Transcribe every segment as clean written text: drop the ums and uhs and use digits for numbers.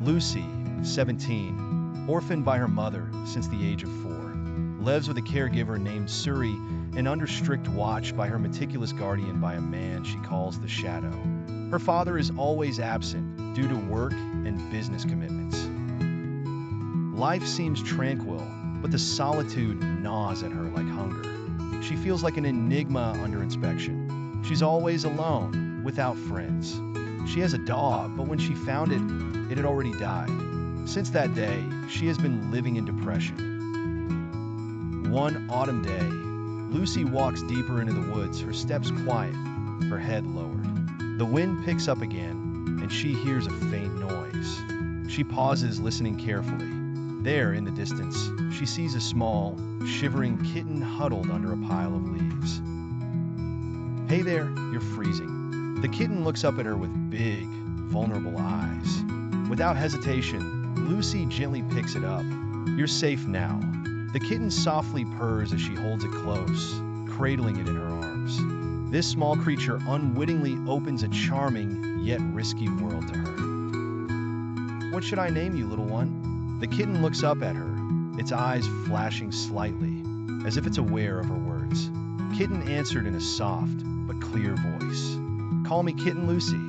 Lucy, 17, orphaned by her mother since the age of 4, lives with a caregiver named Suri and under strict watch by her meticulous guardian by a man she calls the Shadow. Her father is always absent due to work and business commitments. Life seems tranquil, but the solitude gnaws at her like hunger. She feels like an enigma under inspection. She's always alone, without friends. She has a dog, but when she found it, it had already died. Since that day, she has been living in depression. One autumn day, Lucy walks deeper into the woods, her steps quiet, her head lowered. The wind picks up again, and she hears a faint noise. She pauses, listening carefully. There, in the distance, she sees a small, shivering kitten huddled under a pile of leaves. "Hey there, you're freezing." The kitten looks up at her with big, vulnerable eyes. Without hesitation, Lucy gently picks it up. "You're safe now." The kitten softly purrs as she holds it close, cradling it in her arms. This small creature unwittingly opens a charming, yet risky world to her. "What should I name you, little one?" The kitten looks up at her, its eyes flashing slightly, as if it's aware of her words. Kitten answered in a soft but clear voice. "Call me Kitten Lucy."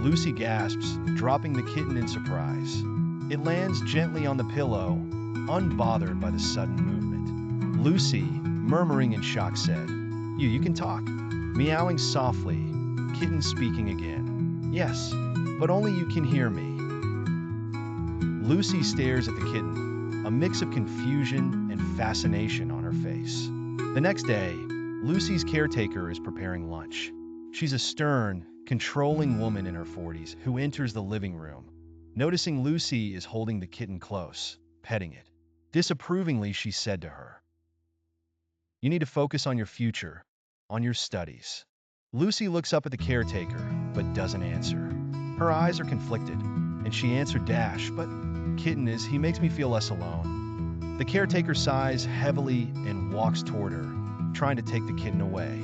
Lucy gasps, dropping the kitten in surprise. It lands gently on the pillow, unbothered by the sudden movement. Lucy, murmuring in shock, said, You can talk." Meowing softly, Kitten speaking again. "Yes, but only you can hear me." Lucy stares at the kitten, a mix of confusion and fascination on her face. The next day, Lucy's caretaker is preparing lunch. She's a stern, controlling woman in her 40s who enters the living room. Noticing Lucy is holding the kitten close, petting it. Disapprovingly, she said to her, "You need to focus on your future, on your studies." Lucy looks up at the caretaker, but doesn't answer. Her eyes are conflicted, and she answered but Kitten he makes me feel less alone. The caretaker sighs heavily and walks toward her, trying to take the kitten away.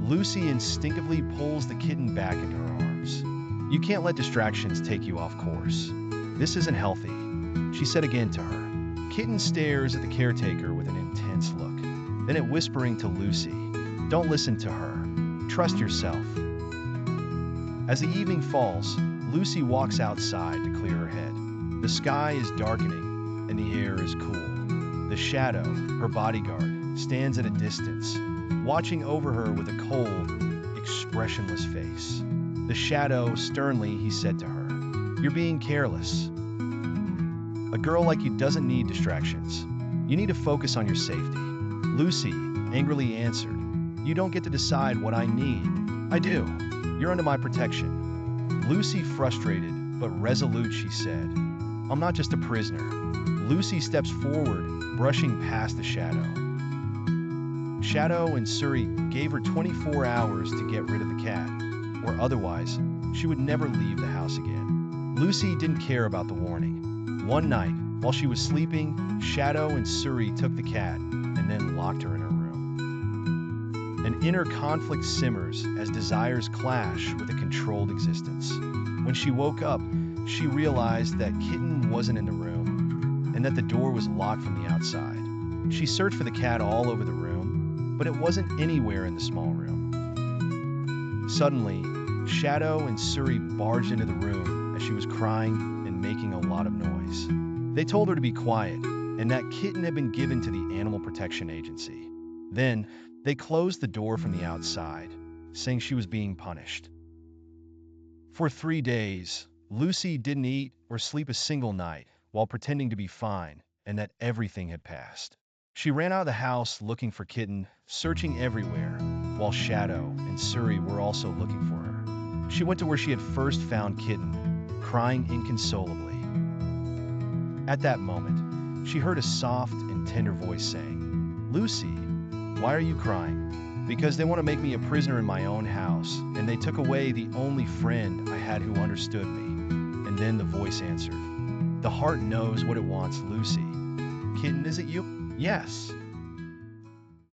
Lucy instinctively pulls the kitten back into her arms. "You can't let distractions take you off course. This isn't healthy," she said again to her. Kitten stares at the caretaker with an intense look, then it whispering to Lucy, "Don't listen to her. Trust yourself." As the evening falls, Lucy walks outside to clear her head. The sky is darkening, and the air is cool. The Shadow, her bodyguard, stands at a distance, watching over her with a cold, expressionless face. The Shadow, sternly, he said to her, "You're being careless. A girl like you doesn't need distractions. You need to focus on your safety." Lucy angrily answered, "You don't get to decide what I need." "I do. You're under my protection." Lucy, frustrated but resolute, she said, "I'm not just a prisoner." Lucy steps forward, brushing past the Shadow. Shadow and Suri gave her 24 hours to get rid of the cat, or otherwise, she would never leave the house again. Lucy didn't care about the warning. One night, while she was sleeping, Shadow and Suri took the cat and then locked her in her room. An inner conflict simmers as desires clash with a controlled existence. When she woke up, she realized that Kitten wasn't in the room and that the door was locked from the outside. She searched for the cat all over the room, but it wasn't anywhere in the small room. Suddenly, Shadow and Suri barged into the room as she was crying and making a lot of noise. They told her to be quiet and that Kitten had been given to the Animal Protection Agency. Then, they closed the door from the outside, saying she was being punished. For 3 days, Lucy didn't eat or sleep a single night while pretending to be fine and that everything had passed. She ran out of the house looking for Kitten, searching everywhere, while Shadow and Suri were also looking for her. She went to where she had first found Kitten, crying inconsolably. At that moment, she heard a soft and tender voice saying, "Lucy, why are you crying?" "Because they want to make me a prisoner in my own house, and they took away the only friend I had who understood me." And then the voice answered, "The heart knows what it wants, Lucy." "Kitten, is it you?" "Yes,